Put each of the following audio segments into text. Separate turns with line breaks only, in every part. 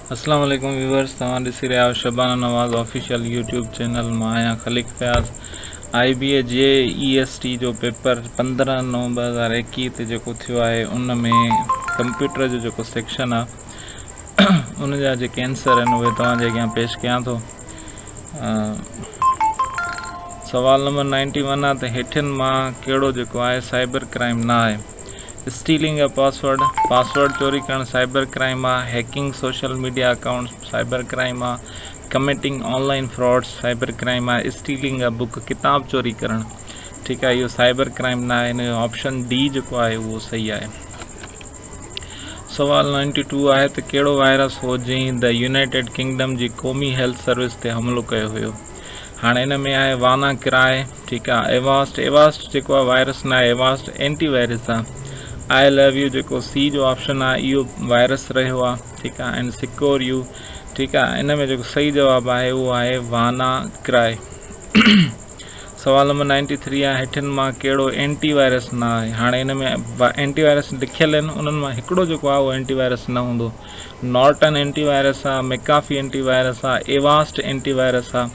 अस्सलाम वालेकुम व्यूवर्स, तव्हां ॾिसी रहिया आहियो शबाना नवाज़ ऑफिशियल यूट्यूब चैनल। मां आहियां ख़लीक फयाज़। IBA JEST जो पेपर 15/9/2021 ते जेको थियो आहे उन में कंप्यूटर जो जेको सेक्शन आहे उन जा जेके आंसर आहिनि उहे तव्हांजे अॻियां पेश कयां थो। सवाल नंबर 91 आहे त हेठियुनि मां कहिड़ो जेको आहे साइबर क्राइम न आहे? स्टीलिंग अ पासवर्ड चोरी करणु साइबर क्राइम आहे। Hacking social media account cyber crime आहे। Committing online frauds cyber crime आहे। स्टीलिंग अ बुक किताब चोरी करणु, ठीकु आहे, इहो साइबर क्राइम न आहे। हिन जो ऑप्शन डी जेको आहे उहो सही आहे। सवाल 92 आहे त कहिड़ो वायरस हो जंहिं द यूनाइटेड किंगडम जी क़ौमी हेल्थ सर्विस ते हमिलो कयो हुयो? हाणे हिन में आहे वाना किराए, ठीकु आहे। एवास्ट जेको आहे वायरस न आहे, एवास्ट एंटीवायरस आहे। आई लव यू जेको सी जो ऑप्शन आहे इहो वायरस रहियो आहे, ठीकु आहे। एंड सिक्योर यू, ठीकु आहे। इन में जेको सही जवाबु आहे उहो आहे वाना क्राए। सवाल नंबर 93 आहे हेठियुनि मां कहिड़ो एंटीवायरस न आहे? हाणे हिन में एंटीवायरस लिखियल आहिनि, उन्हनि मां हिकिड़ो जेको आहे उहो एंटीवायरस न हूंदो। नॉर्टन एंटीवायरस आहे, मैकाफी एंटीवायरस आहे, एवास्ट एंटीवायरस आहे।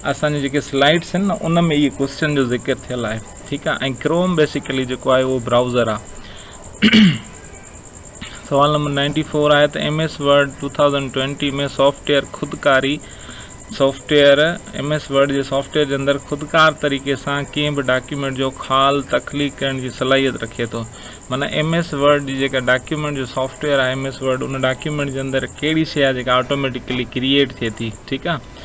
असांजी जेके स्लाइड्स आहिनि न उन में इहे क्वेश्चन जो ज़िक्र थियल आहे, ठीकु आहे। ऐं क्रोम बेसिकली जेको आहे उहो ब्राउज़र आहे। सवाल नंबर 94 आहे त MS वर्ड 2020 में सॉफ्टवेयर खुदकारी सॉफ्टवेयर MS वर्ड जे सॉफ्टवेयर जे अंदरि खुदकार तरीक़े सां कंहिं बि डॉक्यूमेंट जो ख़ाल तख़लीक़ करण जी सलाहियत रखे थो। माना MS वर्ड जी जेका डॉक्यूमेंट जो सॉफ्टवेयर आहे MS वर्ड, उन डॉक्यूमेंट जे अंदरि कहिड़ी शइ आहे जेका ऑटोमेटिकली क्रिएट थिए थी, ठीकु आहे।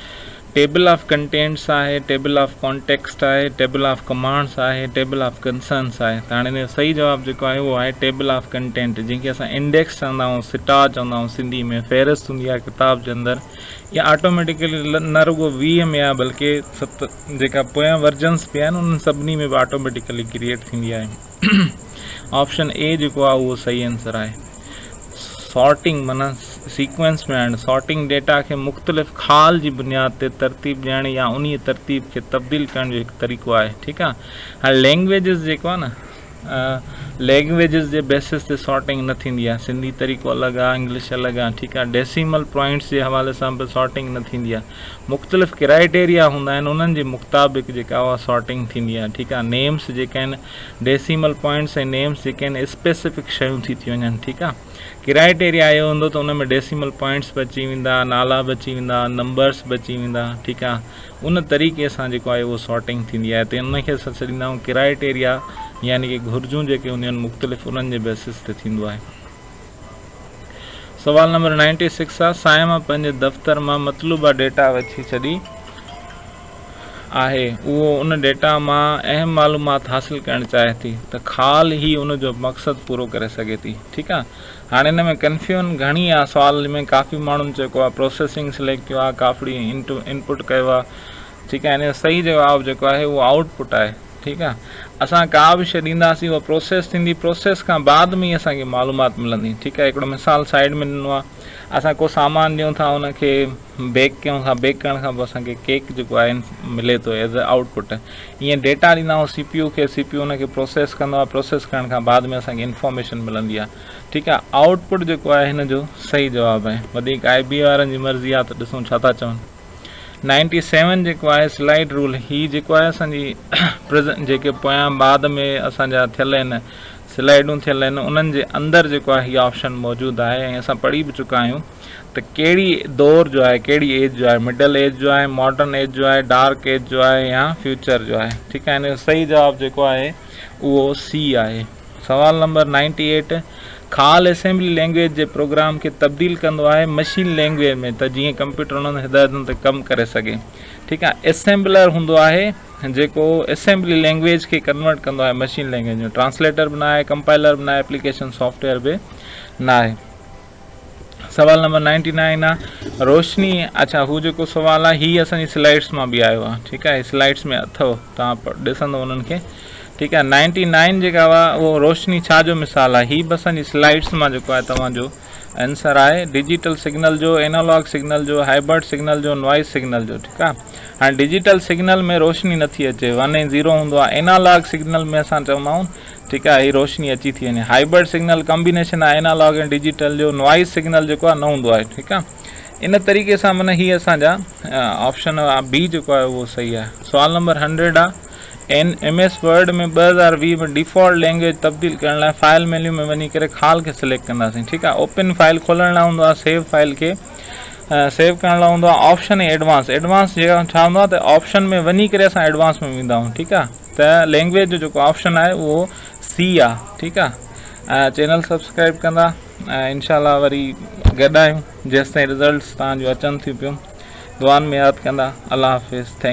टेबल ऑफ कंटेंट्स आहे, टेबल ऑफ कॉन्टेक्स्ट आहे, टेबल ऑफ कमांड्स आहे, टेबल ऑफ कंसर्न्स आहे। त हाणे हिन जो सही जवाबु जेको आहे उहो आहे टेबल ऑफ कंटेंट, जंहिंखे असां इंडेक्स चवंदा आहियूं, सिटा चवंदा आहियूं सिंधी में। फ़हिरिस्त हूंदी आहे किताब जे अंदरि, या ऑटोमेटिकली न रुगो 20 में आहे बल्कि जेका पोयां वर्जन्स बि आहिनि उन्हनि सभिनी में बि ऑटोमेटिकली क्रिएट थींदी आहे। ऑप्शन ए जेको आहे उहो सही आंसर आहे। सॉर्टिंग माना सीक्वेंस में आणणु, सॉर्टिंग डेटा खे मुख़्तलिफ़ ख़ाल जी बुनियाद ते तरतीब ॾियणु या उन तरतीब खे तब्दील करण जो हिकु तरीक़ो आहे, ठीकु आहे। हाणे लैंग्वेजिस जेको आहे न, लैंग्वेजिस जे बेसिस ते सॉर्टिंग न थींदी आहे। सिंधी तरीक़ो अलॻि आहे, इंग्लिश अलॻि आहे, ठीकु आहे। डेसिमल पॉइंट्स जे हवाले सां बि सॉर्टिंग न थींदी आहे। मुख़्तलिफ़ क्राइटेरिया हूंदा आहिनि, उन्हनि जे मुताबिक़ जेका उहा सॉर्टिंग थींदी आहे, ठीकु आहे। नेम्स जेके आहिनि, डेसिमल पॉइंट्स ऐं नेम्स जेके आहिनि स्पेसिफिक शयूं थी वञनि, ठीकु आहे। क्राइटेरिया आयो हूंदो त उन में डेसिमल पॉइंट्स बि अची वेंदा, नाला बि अची वेंदा, नंबर्स बि अची वेंदा, ठीकु आहे। उन तरीक़े सां जेको आहे उहो सॉर्टिंग थींदी आहे। त उनखे असां छॾींदा आहियूं क्राइटेरिया, यानी कि घुर्जूं जेके हूंदियूं आहिनि मुख़्तलिफ़ उन्हनि जे बेसिस ते थींदो आहे। सवाल नंबर 96 आहे साइमा पंहिंजे दफ़्तर मां मतलूबा डेटा वठी छॾी आहे, उहो उन डेटा मां अहम मालूमात हासिल करणु चाहे थी त ख़ाल ई उनजो मक़सदु पूरो करे सघे थी, ठीकु आहे। हाणे हिन में कंफ्यूजन घणी आहे। सुवाल में काफ़ी माण्हुनि जेको आहे प्रोसेसिंग सिलेक्ट कयो आहे, काफ़ी इनपुट कयो आहे, ठीकु आहे। हिन जो सही जवाबु जेको आहे उहो आउटपुट आहे, ठीकु आहे। असां का बि शइ ॾींदासीं उहा प्रोसेस थींदी, प्रोसेस खां बाद में ई असांखे मालूमात मिलंदी, ठीकु आहे। हिकिड़ो मिसाल साइड में ॾिनो आहे, असां को सामान ॾियूं था उनखे बेक कयूं था, बेक करण खां पोइ असांखे केक जेको आहे मिले थो एज़ अ आउटपुट। ईअं डेटा ॾींदा आहियूं CPU खे, CPU उनखे प्रोसेस कंदो आहे, प्रोसेस करण खां बाद में असांखे इंफॉर्मेशन मिलंदी आहे, ठीकु आहे। आउटपुट जेको आहे हिन जो सही जवाबु आहे। वधीक IBA वारनि जी मर्ज़ी आहे त ॾिसूं छा था चवनि। 97 जेको आहे स्लाइड रूल, ही जेको आहे असांजी प्रेज़ेंट जेके पोयां बाद में असांजा थियल आहिनि स्लाइडूं थियल आहिनि उन्हनि जे अंदरि जेको आहे हीअ ऑप्शन मौजूदु आहे। ऐं असां पढ़ी बि चुका आहियूं त कहिड़ी दौर जो आहे, कहिड़ी एज जो आहे, मिडल एज जो आहे, मॉडर्न एज जो आहे, डार्क एज जो आहे या फ्यूचर जो आहे, ठीकु आहे। हिन जो सही जवाबु जेको आहे उहो C आहे। सवाल नंबर 98 ख़ाल असेंबली लैंग्वेज जे प्रोग्राम खे तब्दील कंदो आहे मशीन लैंग्वेज में, त जीअं कंप्यूटर उन्हनि हिदायतुनि ते कमु करे सघे, ठीकु आहे। असेंबलर हूंदो आहे जेको असेंबली लैंग्वेज खे कन्वर्ट कंदो आहे मशीन लैंग्वेज में। ट्रांसलेटर बि न आहे, कंपाइलर बि न आहे, एप्लीकेशन सॉफ्टवेयर बि न आहे। सवाल नंबर 99 आहे रोशनी, अच्छा हू जेको सुवालु आहे हीअ असांजी स्लाइड्स मां बि आयो आहे, ठीकु आहे। स्लाइड्स में अथव, तव्हां ॾिसंदो उन्हनि खे, ठीकु आहे। 99 जेका हुआ उहो रोशनी छा जो मिसाल आहे? हीअ बि असांजी स्लाइड्स मां जेको आहे तव्हांजो आंसर आहे। डिजिटल सिग्नल जो, एनालॉग सिग्नल जो, हाइब्रिड सिग्नल जो, नॉइज़ सिग्नल जो, ठीकु आहे। हाणे डिजिटल सिग्नल में रोशनी नथी अचे, 1 ऐं 0 हूंदो आहे। एनालॉग सिग्नल में असां चवंदा आहियूं, ठीकु आहे, हीअ रोशनी अची थी वञे। हाइब्रिड सिग्नल कॉम्बिनेशन आहे एनालॉग ऐं डिजिटल जो। नॉइज़ सिग्नल जेको आहे न हूंदो आहे, ठीकु आहे। इन तरीक़े सां माना ही असांजा ऑप्शन बी जेको आहे उहो सही आहे। सुवाल नंबर 100 आहे MS वर्ड में 2020 में डिफॉल्ट लैंग्वेज तब्दील करण लाइ फाइल मेन्यू में वञी करे खाल खे सिलेक्ट कंदासीं। ठीकु आहे, ओपन फाइल खोलण लाइ हूंदो आहे, सेव फाइल खे सेव करण लाइ हूंदो आहे ऑप्शन एडवांस। एडवांस छा हूंदो आहे त ऑप्शन में वञी करे असां एडवांस में वेंदा आहियूं। ठीकु आहे, त लैंग्वेज जो जेको ऑप्शन आहे उहो सी आहे। ठीकु आहे, चैनल सब्सक्राइब कंदा ऐं इंशाल्लाह वरी गॾु आहियूं जेसिताईं रिज़ल्ट्स तव्हांजो अचनि थियूं पियूं। दुआनि में यादि कंदा। अल्लाह हाफ़िज़। थैंक